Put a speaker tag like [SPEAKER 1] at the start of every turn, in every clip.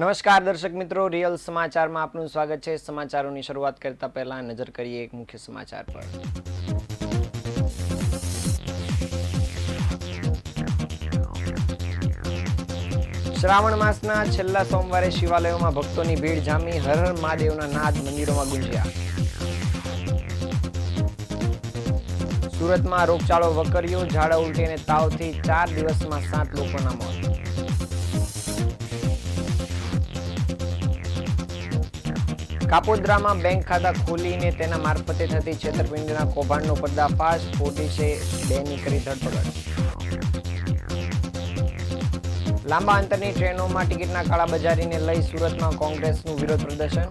[SPEAKER 1] નમસ્કાર દર્શક મિત્રો, રિયલ સમાચારમાં આપનું સ્વાગત છે। સમાચારોની શરૂઆત કરતા પહેલા નજર કરીએ એક મુખ્ય સમાચાર પર। શ્રાવણ માસના છેલ્લા સોમવારે શિવાલયોમાં ભક્તોની ભીડ જામી, હર હર મહાદેવના નાદ મંદિરોમાં ગુંજ્યા। સુરતમાં રોગચાળો વકર્યો, ઝાડા ઉલટી અને તાવથી 4 દિવસમાં 7 લોકોના મોત। કાપોદ્રામાં બેંક ખાતા ખોલીને તેના મારફતે થતી છેતરપિંડીના કૌભાંડનો પર્દાફાશ, પોલીસે 2ની કરી ધરપકડ। લાંબા અંતરની ટ્રેનોમાં ટિકિટના કાળાબજારીને લઈ સુરતમાં કોંગ્રેસનું વિરોધ પ્રદર્શન।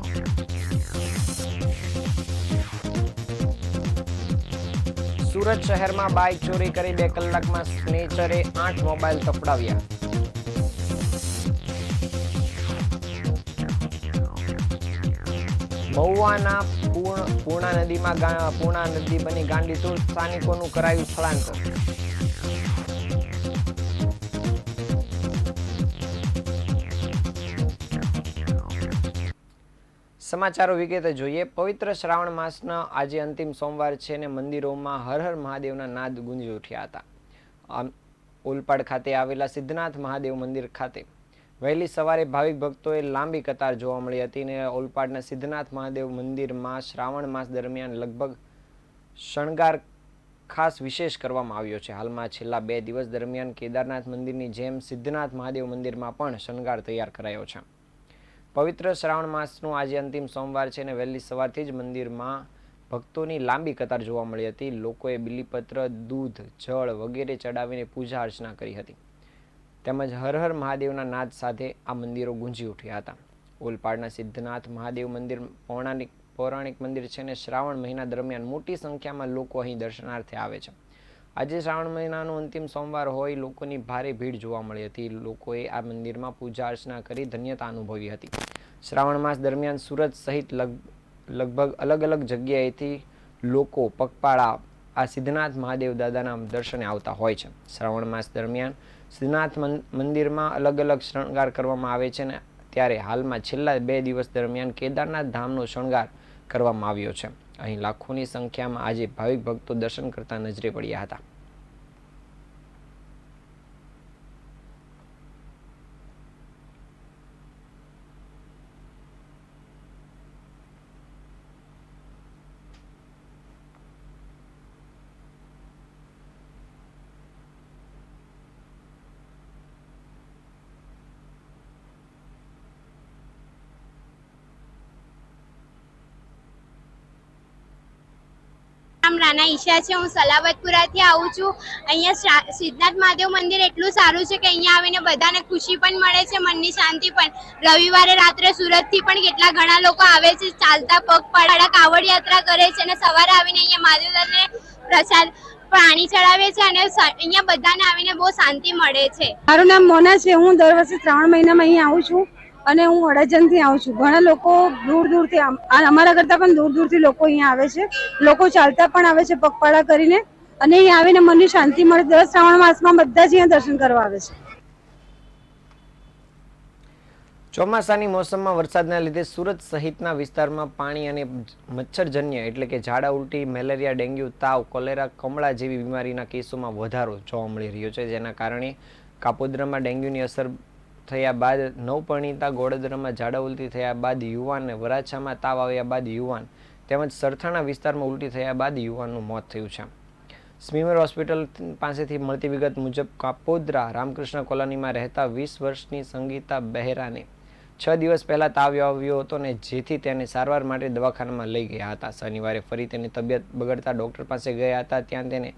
[SPEAKER 1] સુરત શહેરમાં બાઇક ચોરી કરી 2 કલાકમાં સ્નેચરે 8 મોબાઈલ તફડાવ્યા। મહુવાના પૂર્ણા નદી બની ગાંડીતુર, સ્થાનિકોનું કરાયું સ્થળાંતર। સમાચારો વિગતે જોઈએ। પવિત્ર શ્રાવણ માસના આજે અંતિમ સોમવાર છે અને મંદિરોમાં હર હર મહાદેવના નાદ ગુંજી ઉઠ્યા હતા। ઓલપાડ ખાતે આવેલા સિદ્ધનાથ મહાદેવ મંદિર ખાતે વહેલી સવારે ભાવિક ભક્તોએ લાંબી કતાર જોવા મળી હતી અને ઓલપાડના સિદ્ધનાથ મહાદેવ મંદિરમાં શ્રાવણ માસ દરમિયાન લગભગ શણગાર ખાસ વિશેષ કરવામાં આવ્યો છે। હાલમાં છેલ્લા 2 દિવસ દરમિયાન કેદારનાથ મંદિરની જેમ સિદ્ધનાથ મહાદેવ મંદિરમાં પણ શણગાર તૈયાર કરાયો છે। પવિત્ર શ્રાવણ માસનું આજે અંતિમ સોમવાર છે અને વહેલી સવારથી જ મંદિરમાં ભક્તોની લાંબી કતાર જોવા મળી હતી। લોકોએ બિલીપત્ર, દૂધ, જળ વગેરે ચડાવીને પૂજા અર્ચના કરી હતી તેમજ હર હર મહાદેવના નાદ સાથે આ મંદિરો ગુંજી ઉઠ્યા હતા। ઓલપાડના સિદ્ધનાથ મહાદેવ મંદિર પૌરાણિક મંદિર છે અને શ્રાવણ મહિના દરમિયાન મોટી સંખ્યામાં લોકો અહીં દર્શનાર્થે આવે છે। આજે શ્રાવણ મહિનાનો અંતિમ સોમવાર હોય લોકોની ભારે ભીડ જોવા મળી હતી। લોકોએ આ મંદિરમાં પૂજા અર્ચના કરી ધન્યતા અનુભવી હતી। શ્રાવણ માસ દરમિયાન સુરત સહિત લગભગ અલગ અલગ જગ્યાએથી લોકો પગપાળા આ સિદ્ધનાથ મહાદેવ દાદાના દર્શને આવતા હોય છે। શ્રાવણ માસ દરમિયાન સિદ્ધનાથ મંદિરમાં અલગ અલગ શણગાર કરવામાં આવે છે અને ત્યારે હાલમાં છેલ્લા 2 દિવસ દરમિયાન કેદારનાથ ધામનો શણગાર કરવામાં આવ્યો છે। અહીં લાખોની સંખ્યામાં આજે ભાવિક ભક્તો દર્શન કરતા નજરે પડ્યા હતા।
[SPEAKER 2] રાના ઈશા છે। હું સલાબતપુરાથી આવું છું। અહીંયા સિદ્ધનાથ મહાદેવ મંદિર એટલું સારું છે કે અહીંયા આવીને બધાને ખુશી પણ મળે છે, મનની શાંતિ પણ। રવિવારે રાત્રે સુરતથી પણ કેટલા ઘણા લોકો આવે છે, ચાલતા પગપાળા કાવડ યાત્રા કરે છે અને સવારે આવીને અહીંયા મહાદેવને પ્રસાદ પાણી ચડાવે છે અને અહીંયા બધાને આવીને બહુ શાંતિ મળે છે।
[SPEAKER 3] મારું નામ મોના છે। હું દર વર્ષે શ્રાવણ મહિનામાં અહીંયા આવું છું અને હું અડાજણથી આવું છું। ઘણા લોકો દૂર દૂરથી અમારા કરતા પણ દૂર દૂરથી લોકો અહીંયા આવે છે। લોકો ચાલતા પણ આવે છે પગપાળા કરીને અને અહીંયા આવીને મનની શાંતિ મળે। દર શ્રાવણ માસમાં બધા જ અહીંયા દર્શન કરવા આવે છે।
[SPEAKER 1] ચોમાસાની મોસમમાં વરસાદના લીધે સુરત સહિતના વિસ્તારમાં પાણી અને મચ્છરજન્ય એટલે કે ઝાડા ઉલટી, મેલેરિયા, ડેન્ગ્યુ, તાવ, કોલેરા, કમળા જેવી બીમારીના કેસોમાં વધારો જોવા મળી રહ્યો છે। જેના કારણે કાપોદ્રામાં ડેન્ગ્યુની અસર થયા બાદ નવપરણીતા, ગોળદરામાં ઝાડા ઉલટી થયા બાદ યુવાન, વરાછામાં તાવ આવ્યા બાદ યુવાન તેમજ સરથાણા વિસ્તારમાં ઉલટી થયા બાદ યુવાનનું મોત થયું છે। સ્મીમેર હોસ્પિટલ પાસેથી મળતી વિગત મુજબ કાપોદ્રા રામકૃષ્ણ કોલોનીમાં રહેતા 20 વર્ષની સંગીતા બહેરાને 6 દિવસ પહેલા તાવ આવ્યો હતો ને જેથી તેને સારવાર માટે દવાખાનામાં લઈ ગયા હતા। શનિવારે ફરી તેની તબિયત બગડતા ડોક્ટર પાસે ગયા હતા, ત્યાં તેને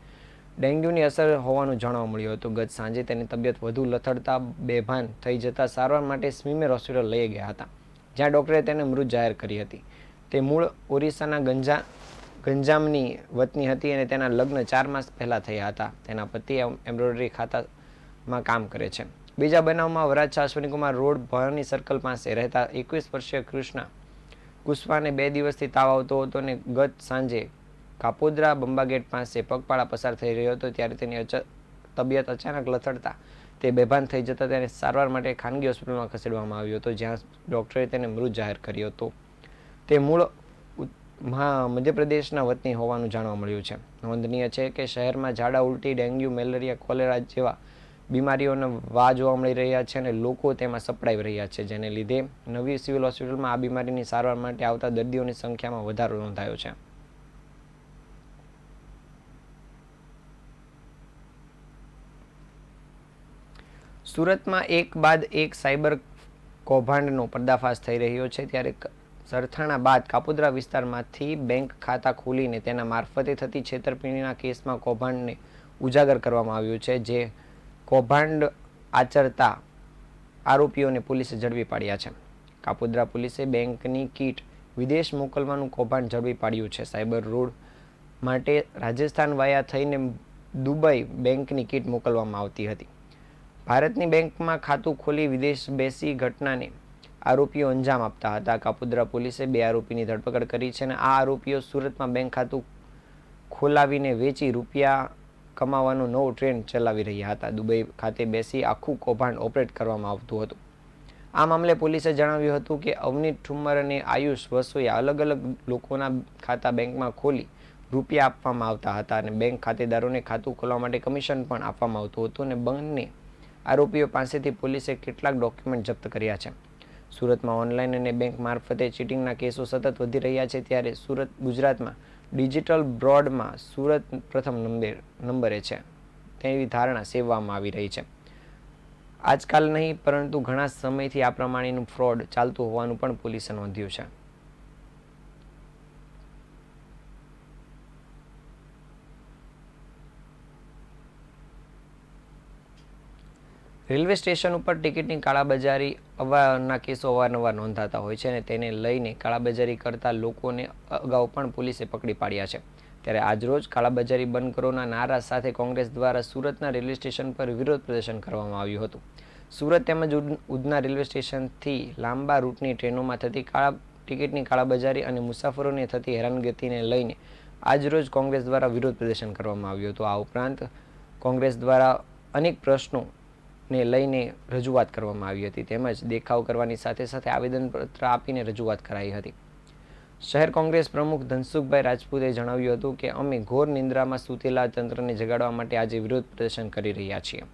[SPEAKER 1] ડેન્ગ્યુની અસર હોવાનું જાણવા મળ્યું હતું। ગત સાંજે તેની તબિયત વધુ લથડતા બેભાન થઈ જતા સારવાર માટે સ્મીમેર હોસ્પિટલ લઈ ગયા હતા, જ્યાં ડોક્ટરે તેને મૃત જાહેર કરી હતી। તે મૂળ ઓરિસ્સાના ગંજામની વતની હતી અને તેના લગ્ન 4 માસ પહેલા થયા હતા। તેના પતિ એમ્બ્રોઇડરી ખાતામાં કામ કરે છે। બીજા બનાવમાં વરાછા અશ્વિનીકુમાર રોડ ભવાની સર્કલ પાસે રહેતા 21 વર્ષીય કૃષ્ણા કુશવાને 2 દિવસથી તાવ આવતો હતો અને ગત સાંજે કાપોદ્રા બંબા ગેટ પાસે પગપાળા પસાર થઈ રહ્યો હતો ત્યારે તેની તબિયત અચાનક લથડતા તે બેભાન થઈ જતા તેને સારવાર માટે ખાનગી હોસ્પિટલમાં ખસેડવામાં આવ્યો હતો, જ્યાં ડોક્ટરે તેને મૃત જાહેર કર્યો હતો. તે મૂળ મધ્યપ્રદેશના વતની હોવાનું જાણવા મળ્યું છે. નોંધનીય છે કે શહેરમાં ઝાડા ઉલટી, ડેન્ગ્યુ, મેલેરિયા, કોલેરા જેવા બીમારીઓના વા જોવા મળી રહ્યા છે અને લોકો તેમાં સપડાઈ રહ્યા છે, જેને લીધે નવી સિવિલ હોસ્પિટલમાં આ બીમારીની સારવાર માટે આવતા દર્દીઓની સંખ્યામાં વધારો નોંધાયો છે. સુરતમાં એક બાદ એક સાયબર કૌભાંડનો પર્દાફાશ થઈ રહ્યો છે, ત્યારે સરથાણા બાદ કાપોદ્રા વિસ્તારમાંથી બેંક ખાતા ખોલીને તેના મારફતે થતી છેતરપિંડીના કેસમાં કૌભાંડને ઉજાગર કરવામાં આવ્યું છે, જે કૌભાંડ આચરતા આરોપીઓને પોલીસે ઝડપી પાડ્યા છે. કાપોદ્રા પોલીસે બેંકની કીટ વિદેશ મોકલવાનું કૌભાંડ ઝડપી પાડ્યું છે. સાયબર રોડ માટે રાજસ્થાન વાયા થઈને દુબઈ બેંકની કીટ મોકલવામાં આવતી હતી. ભારતની બેંકમાં ખાતું ખોલી વિદેશ બેસી ઘટનાને આરોપીઓ અંજામ આપતા હતા. કાપોદ્રા પોલીસે 2 આરોપીની ધરપકડ કરી છે અને આ આરોપીઓ સુરતમાં બેંક ખાતું ખોલાવીને વેચી રૂપિયા કમાવાનો નવો ટ્રેન્ડ ચલાવી રહ્યા હતા. દુબઈ ખાતે બેસી આખું કૌભાંડ ઓપરેટ કરવામાં આવતું હતું. આ મામલે પોલીસે જણાવ્યું હતું કે અવનીત ઠુમ્મર અને આયુષ વસોયા અલગ અલગ લોકોના ખાતા બેંકમાં ખોલી રૂપિયા આપવામાં આવતા હતા અને બેંક ખાતેદારોને ખાતું ખોલવા માટે કમિશન પણ આપવામાં આવતું હતું અને બંને આરોપીઓ પાસેથી પોલીસે કેટલાક ડોક્યુમેન્ટ જપ્ત કર્યા છે. સુરતમાં ઓનલાઈન અને બેંક મારફતે ચીટિંગના કેસો સતત વધી રહ્યા છે, ત્યારે ગુજરાતમાં ડિજિટલ બ્રોડમાં સુરત પ્રથમ નંબરે છે તેવી ધારણા સેવવામાં આવી રહી છે. આજકાલ નહીં પરંતુ ઘણા સમયથી આ પ્રમાણેનું ફ્રોડ ચાલતું હોવાનું પણ પોલીસે નોંધ્યું છે. રેલવે સ્ટેશન ઉપર ટિકિટની કાળાબજારી ના કેસો અવારનવાર નોંધાતા હોય છે અને તેને લઈને કાળાબજારી કરતા લોકોને અગાઉ પણ પોલીસે પકડી પાડ્યા છે. ત્યારે આજરોજ કાળાબજારી બંધ કરોના નારા સાથે કોંગ્રેસ દ્વારા સુરતના રેલવે સ્ટેશન પર વિરોધ પ્રદર્શન કરવામાં આવ્યું હતું. સુરત તેમજ ઉધના રેલવે સ્ટેશનથી લાંબા રૂટની ટ્રેનોમાં થતી ટિકિટની કાળાબજારી અને મુસાફરોને થતી હેરાનગતિને લઈને આજરોજ કોંગ્રેસ દ્વારા વિરોધ પ્રદર્શન કરવામાં આવ્યું હતું. આ ઉપરાંત કોંગ્રેસ દ્વારા અનેક પ્રશ્નો ને લઈને રજૂઆત કરવામાં આવી હતી, તેમજ દેખાવ કરવાની સાથે સાથે આવેદનપત્ર આપીને રજૂઆત કરાઈ હતી. શહેર કોંગ્રેસ પ્રમુખ ધનસુખભાઈ રાજપૂતે જણાવ્યું હતું કે અમે ઘોર નિંદ્રામાં સૂતેલા તંત્રને જગાડવા માટે આજે વિરોધ પ્રદર્શન કરી રહ્યા છીએ.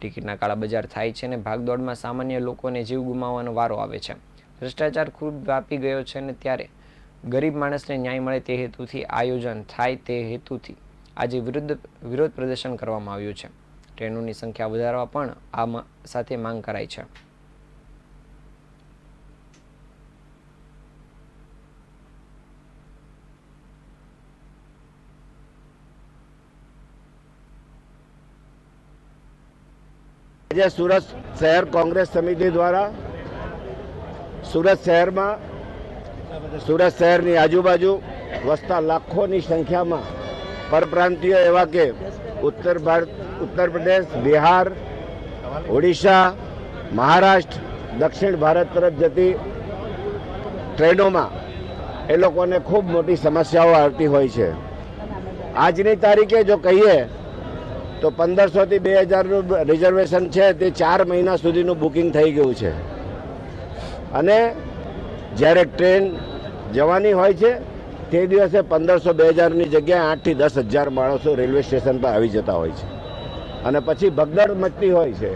[SPEAKER 1] ટિકિટના કાળાબજાર થાય છે અને ભાગદોડમાં સામાન્ય લોકોને જીવ ગુમાવવાનો વારો આવે છે. ભ્રષ્ટાચાર ખૂબ વ્યાપી ગયો છે અને ત્યારે ગરીબ માણસને ન્યાય મળે તે હેતુથી આયોજન થાય તે હેતુથી આજે વિરોધ પ્રદર્શન કરવામાં આવ્યું છે. ટ્રેનોની સંખ્યા વધારવા પણ આ સાથે માંગ કરાઈ છે.
[SPEAKER 4] આજે સુરત શહેર કોંગ્રેસ સમિતિ દ્વારા સુરત શહેરની આજુબાજુ વસતા લાખોની સંખ્યામાં પરપ્રાંતીય એવા કે ઉત્તર પ્રદેશ, બિહાર, ઓડિશા, મહારાષ્ટ્ર, દક્ષિણ ભારત તરફ જતી ટ્રેનોમાં એ લોકોને ખૂબ મોટી સમસ્યાઓ આવતી હોય છે. આજની તારીખે જો કહીએ તો 1500 થી 2000નું રિઝર્વેશન છે તે 4 મહિના સુધીનું બુકિંગ થઈ ગયું છે અને જ્યારે ટ્રેન જવાની હોય છે તે દિવસે 1500-2000ની જગ્યાએ 8 થી 10,000 માણસો રેલવે સ્ટેશન પર આવી જતા હોય છે અને પછી ભગદડ મચતી હોય છે,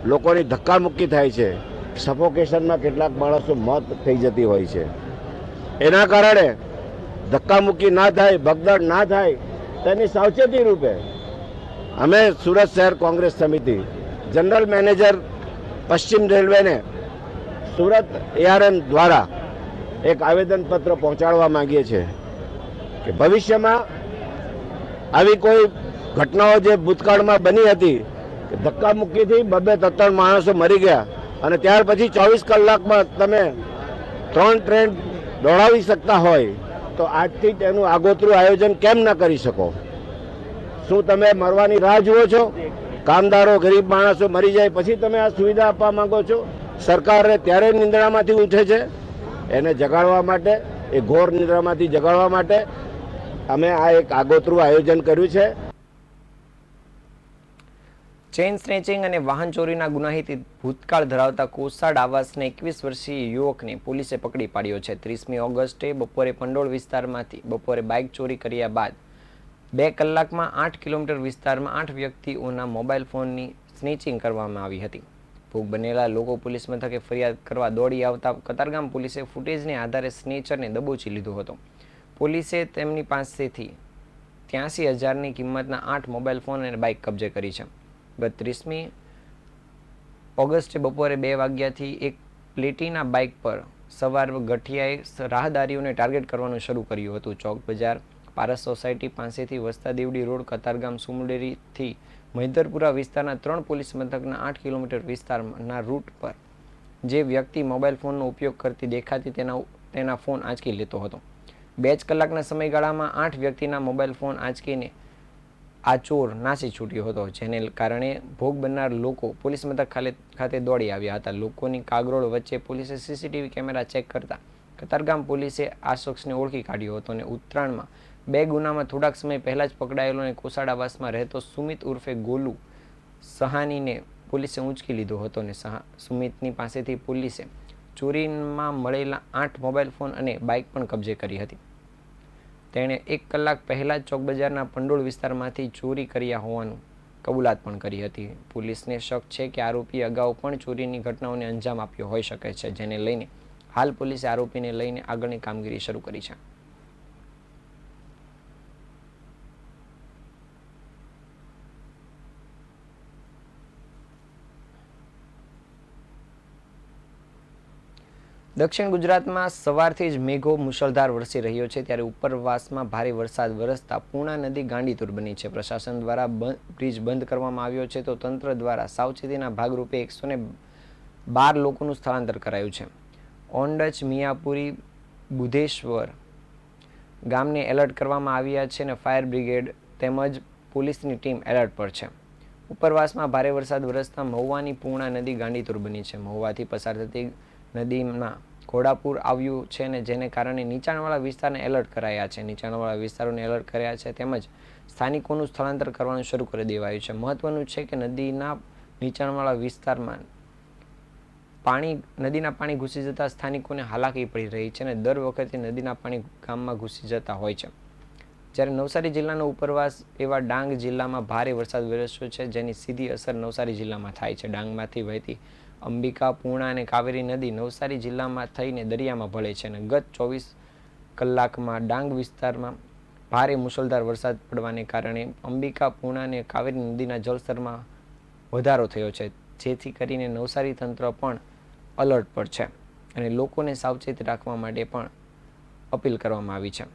[SPEAKER 4] લોકોની ધક્કામુક્કી થાય છે, સફોકેશનમાં કેટલાક માણસો મોત થઈ જતી હોય છે. એના કારણે ધક્કામુક્કી ના થાય, ભગદડ ના થાય તેની સાવચેતી રૂપે અમે સુરત શહેર કોંગ્રેસ સમિતિ જનરલ મેનેજર પશ્ચિમ રેલવેને સુરત ARM દ્વારા એક આવેદનપત્ર પહોંચાડવા માંગીએ છીએ કે ભવિષ્યમાં આવી કોઈ ઘટનાઓ જે ભૂતકાળમાં બની હતી કે ધક્કામુક્કીથી 2-3 માણસો મરી ગયા અને ત્યાર પછી 24 કલાકમાં તમે 3 ટ્રેન દોડાવી શકતા હોય તો આજથી તેનું આગોતરું આયોજન કેમ ન કરી શકો? શું તમે મરવાની રાહ જુઓ છો? કામદારો, ગરીબ માણસો મરી જાય પછી તમે આ સુવિધા આપવા માંગો છો? સરકારે ત્યારે નિંદ્રામાંથી ઉઠે છે, એને જગાડવા માટે, એ ઘોર નિંદ્રામાંથી જગાડવા માટે અમે આ એક આગોતરું આયોજન કર્યું છે.
[SPEAKER 1] ચેઇન સ્નેચિંગ અને વાહન ચોરીના ગુનાહિત ભૂતકાળ ધરાવતા કોસાડ આવાસના 21 વર્ષીય યુવકને પોલીસે પકડી પાડ્યો છે. 30મી ઓગસ્ટે બપોરે પંડોળ વિસ્તારમાંથી બપોરે બાઇક ચોરી કર્યા બાદ 2 કલાકમાં 8 કિલોમીટર વિસ્તારમાં 8 વ્યક્તિઓના મોબાઈલ ફોનની સ્નેચિંગ કરવામાં આવી હતી. ભોગ બનેલા લોકો પોલીસ મથકે ફરિયાદ કરવા દોડી આવતા કતારગામ પોલીસે ફૂટેજને આધારે સ્નેચરને દબોચી લીધો હતો. પોલીસે તેમની પાસેથી 83,000ની કિંમતના 8 મોબાઈલ ફોન અને બાઇક કબજે કરી છે. ગત 30મી ઓગસ્ટે બપોરે 2 વાગ્યાથી એક પ્લેટિના બાઇક પર સવાર ગઠિયાએ રાહદારીઓને ટાર્ગેટ કરવાનું શરૂ કર્યું હતું. ચોક બજાર પારસ સોસાયટી પાસેથી વસ્તા દેવડી રોડ કતારગામ સુમડેરીથી મહિધરપુરા વિસ્તારના 3 પોલીસ મથકના 8 કિલોમીટર વિસ્તારના રૂટ પર જે વ્યક્તિ મોબાઈલ ફોનનો ઉપયોગ કરતી દેખાતી તેના ફોન આંચકી લેતો હતો. 2 જ કલાકના સમયગાળામાં 8 વ્યક્તિના મોબાઈલ ફોન આંચકીને આ ચોર નાસી છૂટ્યો હતો, જેને કારણે ભોગ બનનાર લોકો પોલીસ મથક ખાતે દોડી આવ્યા હતા. લોકોની કાગરોળ વચ્ચે પોલીસે સીસીટીવી કેમેરા ચેક કરતા કતારગામ પોલીસે આ શખ્સને ઓળખી કાઢ્યો હતો અને ઉત્તરાયણમાં 2 ગુનામાં થોડાક સમય પહેલા જ પકડાયેલો અને કોસાડાવાસમાં રહેતો સુમિત ઉર્ફે ગોલુ સહાનીને પોલીસે ઊંચકી લીધો હતો અને સુમિતની પાસેથી પોલીસે ચોરીમાં મળેલા 8 મોબાઈલ ફોન અને બાઇક પણ કબજે કરી હતી. તેણે 1 કલાક પહેલા જ ચોક બજારના પંડોળ વિસ્તારમાંથી ચોરી કર્યા હોવાનું કબૂલાત પણ કરી હતી. પોલીસને શક છે કે આરોપીએ અગાઉ પણ ચોરીની ઘટનાઓને અંજામ આપ્યો હોઈ શકે છે, જેને લઈને હાલ પોલીસે આરોપીને લઈને આગળની કામગીરી શરૂ કરી છે. દક્ષિણ ગુજરાતમાં સવારથી જ મેઘો મુશળધાર વરસી રહ્યો છે, ત્યારે ઉપરવાસમાં ભારે વરસાદ વરસતા પૂર્ણા નદી ગાંડીતુર બની છે. પ્રશાસન દ્વારા બ્રિજ બંધ કરવામાં આવ્યો છે, તો તંત્ર દ્વારા સાવચેતીના ભાગરૂપે 112 લોકોનું સ્થળાંતર કરાયું છે. ઓંડચ, મિયાપુરી, બુધેશ્વર ગામને એલર્ટ કરવામાં આવ્યા છે અને ફાયર બ્રિગેડ તેમજ પોલીસની ટીમ એલર્ટ પર છે. ઉપરવાસમાં ભારે વરસાદ વરસતા મહુવાની પૂર્ણા નદી ગાંડીતુર બની છે. મહુવાથી પસાર થતી નદીમાં ઘોડાપુર આવ્યું છે અને જેને કારણે નીચાણવાળા વિસ્તારને એલર્ટ કરાયા છે. નીચાણવાળા વિસ્તારોને એલર્ટ કર્યા છે તેમજ સ્થાનિકોનું સ્થળાંતર કરવાનું શરૂ કરી દેવાયું છે. મહત્વનું છે કે નદીના નીચાણવાળા વિસ્તારમાં નદીના પાણી ઘૂસી જતા સ્થાનિકોને હાલાકી પડી રહી છે અને દર વખતે નદીના પાણી ગામમાં ઘૂસી જતા હોય છે. જ્યારે નવસારી જિલ્લાનો ઉપરવાસ એવા ડાંગ જિલ્લામાં ભારે વરસાદ વરસ્યો છે, જેની સીધી અસર નવસારી જિલ્લામાં થાય છે. ડાંગમાંથી વહેતી અંબિકા, પૂર્ણા અને કાવેરી નદી નવસારી જિલ્લામાં થઈને દરિયામાં ભળે છે અને ગત 24 કલાકમાં ડાંગ વિસ્તારમાં ભારે મુશળધાર વરસાદ પડવાને કારણે અંબિકા, પૂર્ણા અને કાવેરી નદીના જળસ્તરમાં વધારો થયો છે, જેથી કરીને નવસારી તંત્ર પણ અલર્ટ પર છે અને લોકોને સાવચેત રાખવા માટે પણ અપીલ કરવામાં આવી છે.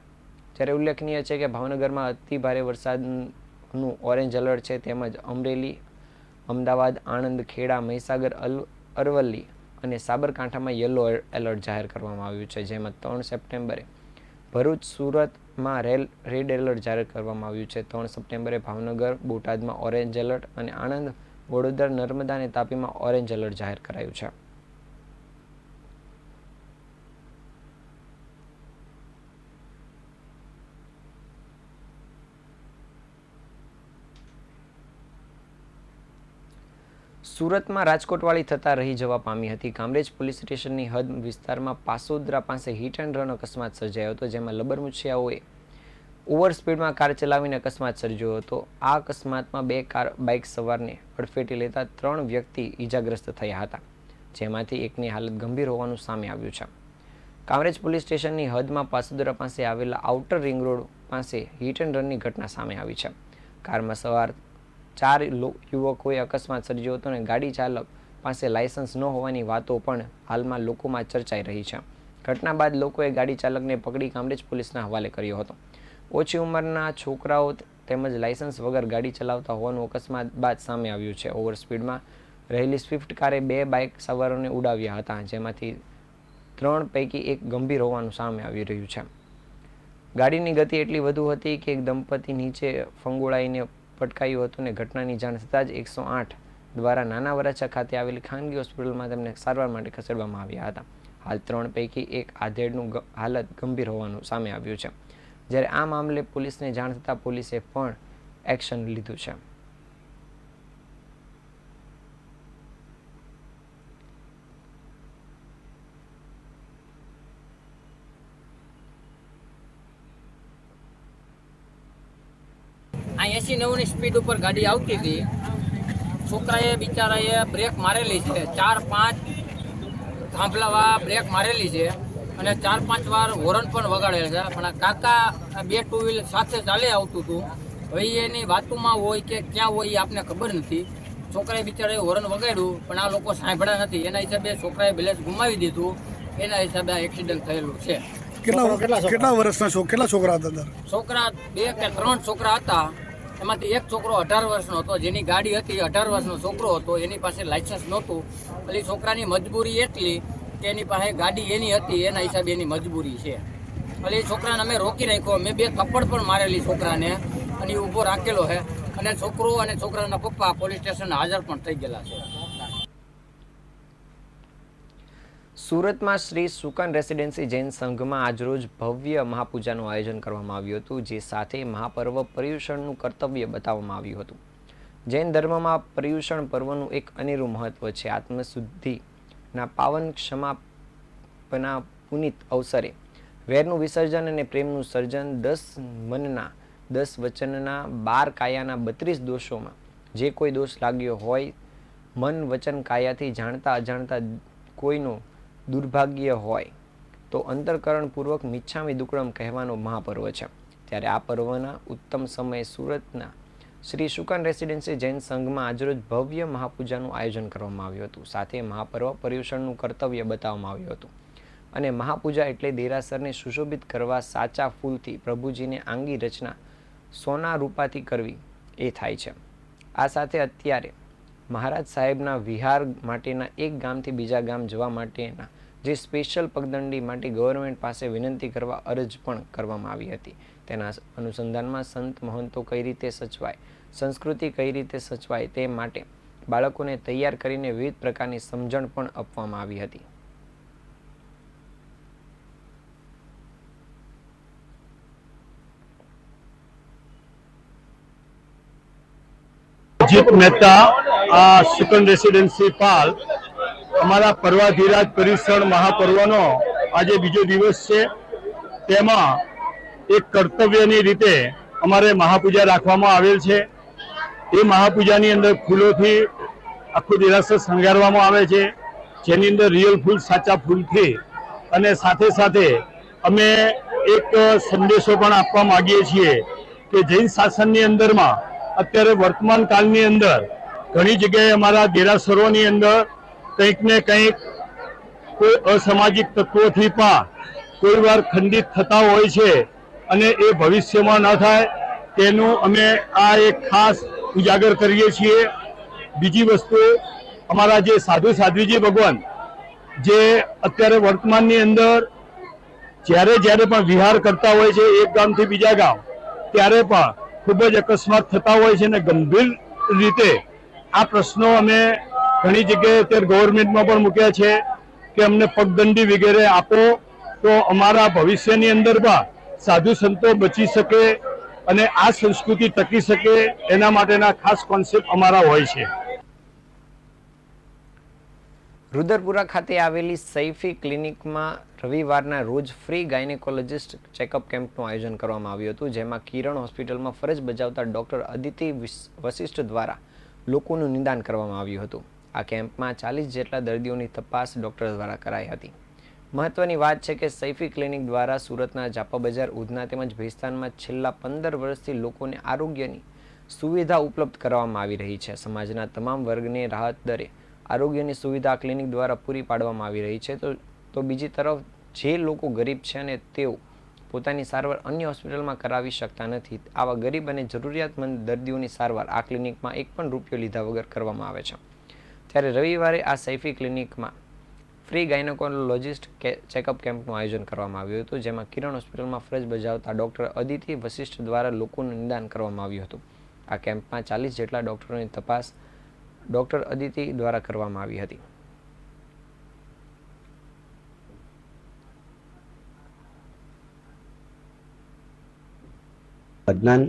[SPEAKER 1] જ્યારે ઉલ્લેખનીય છે કે ભાવનગરમાં અતિ ભારે વરસાદનું ઓરેન્જ એલર્ટ છે, તેમજ અમરેલી, અમદાવાદ, આણંદ, ખેડા, મહીસાગર, અરવલ્લી અને સાબરકાંઠામાં યલો એલર્ટ જાહેર કરવામાં આવ્યું છે, જેમાં 3 સપ્ટેમ્બરે ભરૂચ, સુરતમાં રેડ એલર્ટ જાહેર કરવામાં આવ્યું છે. 3 સપ્ટેમ્બરે ભાવનગર, બોટાદમાં ઓરેન્જ એલર્ટ અને આણંદ, વડોદરા, નર્મદા અને તાપીમાં ઓરેન્જ એલર્ટ જાહેર કરાયું છે. સુરતમાં રાજકોટવાળી થતા રહી જવા પામી હતી. કામરેજ પોલીસ સ્ટેશનની હદ વિસ્તારમાં પાસોદરા પાસે હિટ એન્ડ રન અકસ્માત સર્જાયો હતો, જેમાં લબરમુછિયાઓએ ઓવર સ્પીડમાં કાર ચલાવીને અકસ્માત સર્જ્યો હતો. આ અકસ્માતમાં 2 બાઇક સવારને અડફેટે લેતા 3 વ્યક્તિ ઈજાગ્રસ્ત થયા હતા, જેમાંથી એકની હાલત ગંભીર હોવાનું સામે આવ્યું છે. કામરેજ પોલીસ સ્ટેશનની હદમાં પાસોદરા પાસે આવેલા આઉટર રિંગ રોડ પાસે હિટ એન્ડ રનની ઘટના સામે આવી છે. કારમાં સવાર 4 યુવકોએ અકસ્માત સર્જ્યો હતો અને ગાડી ચાલક પાસે લાયસન્સ ન હોવાની વાતો પણ હાલમાં લોકોમાં ચર્ચાઈ રહી છે. ઘટના બાદ લોકોએ ગાડી ચાલકને પકડી કામરેજ પોલીસના હવાલે કર્યો હતો. ઓછી ઉંમરના છોકરાઓ તેમજ લાયસન્સ વગર ગાડી ચલાવતા હોવાનું અકસ્માત બાદ સામે આવ્યું છે. ઓવર સ્પીડમાં રહેલી સ્વિફ્ટ કારે 2 બાઇક સવારોને ઉડાવ્યા હતા, જેમાંથી 3 પૈકી 1 ગંભીર હોવાનું સામે આવી રહ્યું છે. ગાડીની ગતિ એટલી વધુ હતી કે એક દંપતી નીચે ફંગોળાઈને પટકાયું હતું અને ઘટનાની જાણ થતાં જ 108 દ્વારા નાના વરાછા ખાતે આવેલી ખાનગી હોસ્પિટલમાં તેમને સારવાર માટે ખસેડવામાં આવ્યા હતા. હાલ 3 પૈકી 1 આધેડનું હાલત ગંભીર હોવાનું સામે આવ્યું છે. જ્યારે આ મામલે પોલીસને જાણ થતાં પોલીસે પણ એક્શન લીધું છે.
[SPEAKER 5] 80-90ની સ્પીડ ઉપર ગાડી આવતી હતી. છોકરાએ બિચારાએ બ્રેક મારેલી છે, 4-5 થાંભલાવા બ્રેક મારેલી છે અને 4-5 વાર હોર્ન પણ વગાડેલ છે. પણ આ કાકા 2 ટુ વ્હીલર સાથે ચાલે આવતું હતું. હવે એની વાતોમાં હોય કે ક્યાં હોય એ આપને ખબર નથી. છોકરાએ બિચારાએ હોર્ન વગાડ્યું પણ આ લોકો સાંભળ્યા નથી. એના હિસાબે છોકરાએ બેલેન્સ ગુમાવી દીધું. એના હિસાબે આ એક્સિડન્ટ થયેલું છે.
[SPEAKER 6] કેટલા વર્ષના કેટલા છોકરા હતા?
[SPEAKER 5] છોકરા 2 કે 3 છોકરા હતા. એમાંથી એક છોકરો 18 વર્ષનો હતો. જેની ગાડી હતી 18 વર્ષનો છોકરો હતો. એની પાસે લાયસન્સ નહોતું. એટલે છોકરાની મજબૂરી એટલી કે એની પાસે ગાડી એની હતી, એના હિસાબે એની મજબૂરી છે. એટલે એ છોકરાને અમે રોકી રાખ્યો. મેં 2 થપ્પડ પણ મારેલી છોકરાને અને એ ઊભો રાખેલો છે. અને છોકરો અને છોકરાના પપ્પા પોલીસ સ્ટેશન હાજર પણ થઈ ગયેલા છે.
[SPEAKER 1] સુરતમાં શ્રી સુકન રેસિડેન્સી જૈન સંઘમાં આજરોજ ભવ્ય મહાપૂજાનું આયોજન કરવામાં આવ્યું હતું, જે સાથે મહાપર્વ પર્યુષણનું કર્તવ્ય બતાવવામાં આવ્યું હતું. જૈન ધર્મમાં પર્યુષણ પર્વનું એક અનેરું મહત્વ છે. આત્મશુદ્ધિના પાવન ક્ષમાપના પુનિત અવસરે વેરનું વિસર્જન અને પ્રેમનું સર્જન, 10 મનના 10 વચનના 12 કાયાના 32 દોષોમાં જે કોઈ દોષ લાગ્યો હોય, મન વચન કાયાથી જાણતા અજાણતા કોઈનું દુર્ભાગ્ય હોય તો અંતરકરણપૂર્વક મિચ્છામી દુક્કડમ કહેવાનો મહાપર્વ છે. ત્યારે આ પર્વના ઉત્તમ સમયે સુરતના શ્રી શુકન રેસિડેન્સી જૈન સંઘમાં આજરોજ ભવ્ય મહાપૂજાનું આયોજન કરવામાં આવ્યું હતું. સાથે મહાપર્વ પર્યુષણનું કર્તવ્ય બતાવવામાં આવ્યું હતું. અને મહાપૂજા એટલે દેરાસરને સુશોભિત કરવા સાચા ફૂલથી પ્રભુજીને આંગી રચના સોના રૂપાથી કરવી એ થાય છે. આ સાથે અત્યારે મહારાજ સાહેબના વિહાર માટેના એક ગામથી બીજા ગામ જવા માટેના જે સ્પેશિયલ પગદંડી માટે ગવર્મેન્ટ પાસે વિનંતી કરવા અરજ પણ કરવામાં આવી હતી. તેના અનુસંધાનમાં સંત મહંતો કઈ રીતે સચવાય, સંસ્કૃતિ કઈ રીતે સચવાય તે માટે બાળકોને તૈયાર કરીને વિવિધ પ્રકારની સમજણ પણ આપવામાં આવી હતી.
[SPEAKER 6] જીત મહેતા, શુકન રેસિડેન્સી પાલ, અમારા પર્વાધિરાજ પર્યુષણ મહાપર્વનો આજે બીજો દિવસ છે. તેમાં એક કર્તવ્યની રીતે અમારે મહાપૂજા રાખવામાં આવેલ છે. એ મહાપૂજાની અંદર ફૂલોથી આખું દેરાસર શણગારવામાં આવે છે, જેની અંદર રિયલ ફૂલ, સાચા ફૂલથી. અને સાથે સાથે અમે એક સંદેશો પણ આપવા માંગીએ છીએ કે જૈન શાસનની અંદરમાં અત્યારે વર્તમાન કાળની અંદર ઘણી જગ્યાએ અમારા દેરાસરોની અંદર કંઈક ને કંઈક કોઈ અસામાજિક તત્વોથી પણ કોઈ વાર ખંડિત થતા હોય છે અને એ ભવિષ્યમાં ન થાય તેનું અમે આ એક ખાસ ઉજાગર કરીએ છીએ. બીજી વસ્તુ, અમારા જે સાધુ સાધ્વીજી ભગવાન જે અત્યારે વર્તમાનની અંદર જ્યારે પણ વિહાર કરતા હોય છે એક ગામથી બીજા ગામ, ત્યારે પણ ખૂબ જ અકસ્માત થતા હોય છે અને ગંભીર રીતે આ પ્રશ્નો અમે ઘણી જગ્યાએ અત્યારે ગવર્મેન્ટમાં પણ મૂક્યા છે કે અમને પગદંડી વગેરે આપો તો અમારા ભવિષ્યની અંદર પણ સાધુ સંતો બચી શકે અને આ સંસ્કૃતિ ટકી શકે, એના માટેના ખાસ કોન્સેપ્ટ અમારા હોય છે.
[SPEAKER 1] રુદરપુરા ખાતે આવેલી સૈફી ક્લિનિકમાં રવિવારના રોજ ફ્રી ગાયનેકોલોજિસ્ટ ચેકઅપ કેમ્પનું આયોજન કરવામાં આવ્યું હતું, જેમાં કિરણ હોસ્પિટલમાં ફરજ બજાવતા ડોક્ટર અદિતિ વશિષ્ઠ દ્વારા લોકોનું નિદાન કરવામાં આવ્યું હતું. આ કેમ્પમાં 40 જેટલા દર્દીઓની તપાસ ડોક્ટર દ્વારા કરાઈ હતી. મહત્વની વાત છે કે સૈફી ક્લિનિક દ્વારા સુરતના જાપા બજાર, ઉધના તેમજ ભેસ્તાનમાં છેલ્લા 15 વર્ષથી લોકોને આરોગ્યની સુવિધા ઉપલબ્ધ કરવામાં આવી રહી છે. સમાજના તમામ વર્ગને રાહત દરે આરોગ્યની સુવિધા ક્લિનિક દ્વારા પૂરી પાડવામાં આવી રહી છે. તો બીજી તરફ જે લોકો ગરીબ છે અને તેઓ પોતાની સારવાર અન્ય હોસ્પિટલમાં કરાવી શકતા નથી, આવા ગરીબ અને જરૂરિયાતમંદ દર્દીઓની સારવાર આ ક્લિનિકમાં એક પણ રૂપિયો લીધા વગર કરવામાં આવે છે. ત્યારે રવિવારે આ સૈફી ક્લિનિકમાં ફ્રી ગાયનેકોલોજિસ્ટ ચેકઅપ કેમ્પનું આયોજન કરવામાં આવ્યું હતું, જેમાં કિરણ હોસ્પિટલમાં ફરજ બજાવતા ડોક્ટર અદિતિ વશિષ્ઠ દ્વારા લોકોનું નિદાન કરવામાં આવ્યું હતું. આ કેમ્પમાં 40 જેટલા ડોક્ટરોની તપાસ ડોક્ટર અદિતિ દ્વારા કરવામાં આવી હતી.
[SPEAKER 7] अदनान,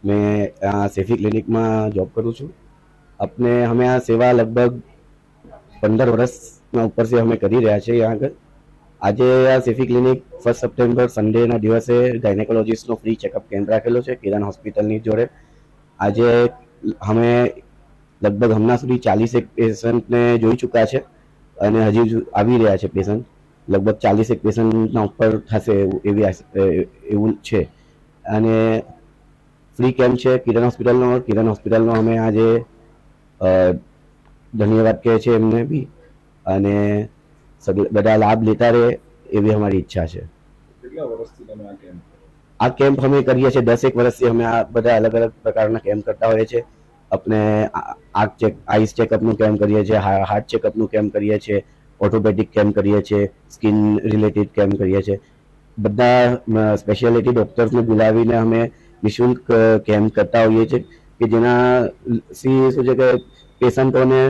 [SPEAKER 7] मैं सैफी क्लिनिक में जॉब करूँ छूँ. अपने हमें यहाँ सेवा लगभग 15 वर्षના ઉપર से हमें કરી રહ્યા છે. यहाँ આગળ આજે આ સૈફી ક્લિનિક 1 સપ્ટેમ્બર સન્ડેના દિવસે ગાયનેકોલોજીસ્ટનો ફ્રી ચેકઅપ કેમ્પ રાખેલો છે કિરણ હોસ્પિટલની જોડે. આજે અમે લગભગ હમણાં સુધી 40 પેશન્ટને જોઈ ચૂક્યા છે અને હજી આવી રહ્યા છે પેશન્ટ. લગભગ 40 પેશન્ટના ઉપર થશે એવું છે. અને ફ્રી કેમ્પ છે કિરણ હોસ્પિટલનો અમે આજે ધન્યવાદ કહે છે એમને બી, અને બધા લાભ લેતા રહે એવી અમારી ઈચ્છા છે. આ કેમ્પ અમે કરીએ છીએ 10 વર્ષથી. અમે આ બધા અલગ અલગ પ્રકારના કેમ્પ કરતા હોઈએ છીએ. આપણે આઈસ ચેકઅપનું કેમ્પ કરીએ છીએ, હાર્ટ ચેકઅપનું કેમ્પ કરીએ છીએ, ઓર્થોપેડિક કેમ્પ કરીએ છીએ, સ્કિન રિલેટેડ કેમ્પ કરીએ છીએ. બધા સ્પેશિયાલિટી ડોક્ટર્સને બોલાવીને અમે નિઃશુલ્ક કેમ્પ કરતા હોઈએ છીએ કે જેનાથી શું છે કે પેશન્ટોને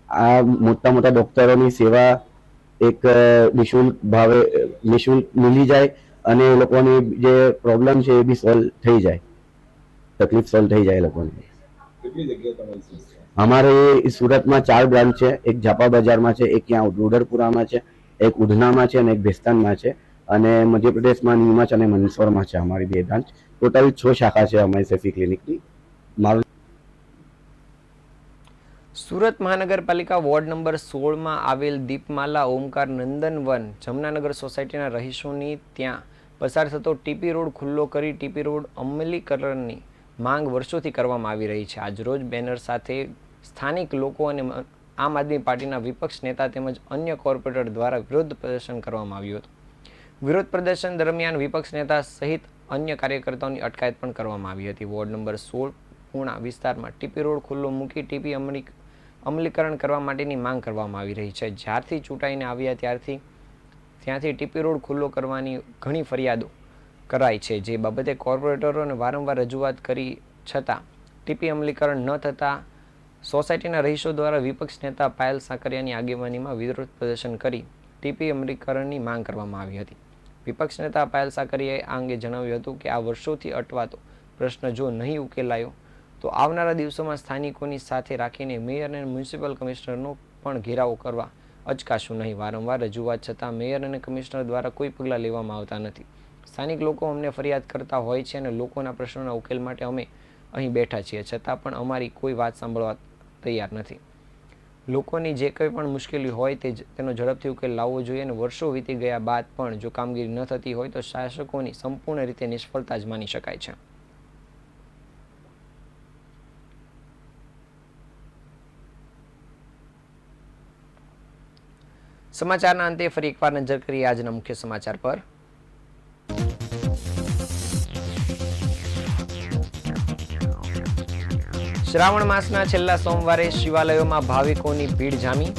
[SPEAKER 7] આ મોટા મોટા ડોક્ટરોની સેવા એક નિઃશુલ્ક મિલી જાય અને એ લોકોની જે પ્રોબ્લેમ છે એ બી સોલ્વ થઈ જાય, તકલીફ સોલ્વ થઈ જાય લોકોની. અમારે સુરતમાં 4 બ્રાન્ચ છે. એક જાપા બજારમાં છે, એક ત્યાં રૂડરપુરામાં છે, એક ઉધનામાં છે અને એક ભેસ્તાનમાં છે. અને મધ્યપ્રદેશમાં નીમચ અને મંદસૌરમાં છે અમારી 2 બ્રાન્ચ. ટોટલ 6 શાખા છે અમારી સેફી ક્લિનિકની.
[SPEAKER 1] સુરત મહાનગરપાલિકા વોર્ડ નંબર 16માં આવેલ દીપમાલા ઓમકાર નંદનવન જમનાનગર સોસાયટીના રહીશોની ત્યાં પસાર થતો ટીપી રોડ ખુલ્લો કરી ટીપી રોડ અમલીકરણની માંગ વર્ષોથી કરવામાં આવી રહી છે. આજરોજ બેનર સાથે સ્થાનિક લોકો અને આમ આદમી પાર્ટીના વિપક્ષ નેતા તેમજ અન્ય કોર્પોરેટર દ્વારા વિરોધ પ્રદર્શન કરવામાં આવ્યું હતું. વિરોધ પ્રદર્શન દરમિયાન વિપક્ષ નેતા સહિત અન્ય કાર્યકર્તાઓની અટકાયત પણ કરવામાં આવી હતી. વોર્ડ નંબર 16 પૂર્ણા વિસ્તારમાં ટીપી રોડ ખુલ્લો મૂકી ટીપી અમલીકરણ કરવા માટેની માંગ કરવામાં આવી રહી છે. જ્યારથી ચૂંટાઈને આવ્યા ત્યાંથી ટીપી રોડ ખુલ્લો કરવાની ઘણી ફરિયાદો કરાઈ છે, જે બાબતે કોર્પોરેટરોને વારંવાર રજૂઆત કરી છતાં ટીપી અમલીકરણ ન થતાં સોસાયટીના રહીશો દ્વારા વિપક્ષ નેતા પાયલ સાકરિયાની આગેવાનીમાં વિરોધ પ્રદર્શન કરી ટીપી અમલીકરણની માંગ કરવામાં આવી હતી. વિપક્ષ નેતા પાયલ સાકરિયાએ આ અંગે જણાવ્યું હતું કે આ વર્ષોથી અટવાતો પ્રશ્ન જો નહીં ઉકેલાયો તો આવનારા દિવસોમાં સ્થાનિકોની સાથે રાખીને મેયર અને મ્યુનિસિપલ કમિશનરનો પણ ઘેરાવો કરવા અચકાશું નહીં. વારંવાર રજૂઆત છતાં મેયર અને કમિશનર દ્વારા કોઈ પગલાં લેવામાં આવતા નથી. સ્થાનિક લોકો અમને ફરિયાદ કરતા હોય છે અને લોકોના પ્રશ્નોના ઉકેલ માટે અમે અહીં બેઠા છીએ, છતાં પણ અમારી કોઈ વાત સાંભળવા તૈયાર નથી. લોકોની જે કંઈ પણ મુશ્કેલી હોય તેનો ઝડપથી ઉકેલ લાવવો જોઈએ અને વર્ષો વીતી ગયા બાદ પણ જો કામગીરી ન થતી હોય તો શાસકોની સંપૂર્ણ રીતે નિષ્ફળતા જ માની શકાય છે. સમાચારના અંતે ફરી એકવાર નજર કરીએ આજના મુખ્ય સમાચાર પર. શ્રાવણ માસના છેલ્લા સોમવારે શિવાલયોમાં ભાવિકોની ભીડ જામી.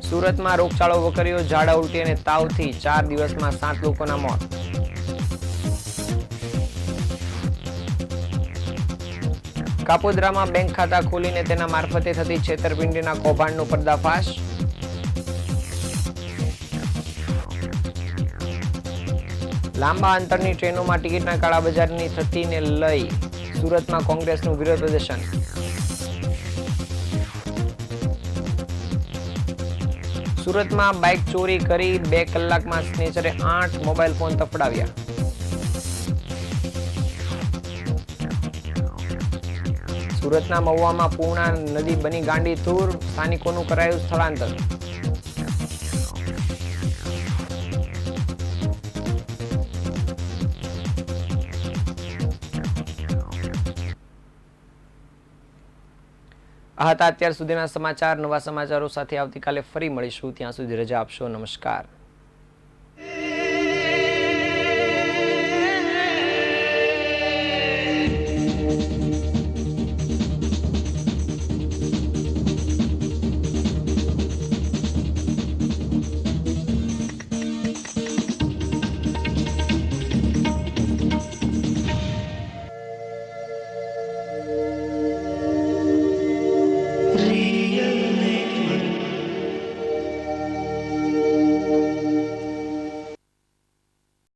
[SPEAKER 1] સુરતમાં રોગચાળો વકર્યો. ઝાડા ઉલટી અને તાવથી 4 દિવસમાં 7 લોકોના મોત. કાપોદ્રામાં બેંક ખાતા ખોલીને તેના મારફતે થતી છેતરપિંડીના કૌભાંડનો પર્દાફાશ. લાંબા અંતરની ટ્રેનોમાં ટિકિટના કાળાબજારની થતીને લઈ સુરતમાં કોંગ્રેસનું વિરોધ પ્રદર્શન. સુરતમાં બાઇક ચોરી કરી 2 કલાકમાં સ્નેચરે 8 મોબાઈલ ફોન તફડાવ્યા. સુરતના મહુવામાં પૂર્ણા નદી બની ગાંડીતુર. સ્થાનિકોનું કરાયું સ્થળાંતર. આ હતા અત્યાર સુધીના સમાચાર. નવા સમાચારો સાથે આવતીકાલે ફરી મળીશું. ત્યાં સુધી રજા આપશો. નમસ્કાર.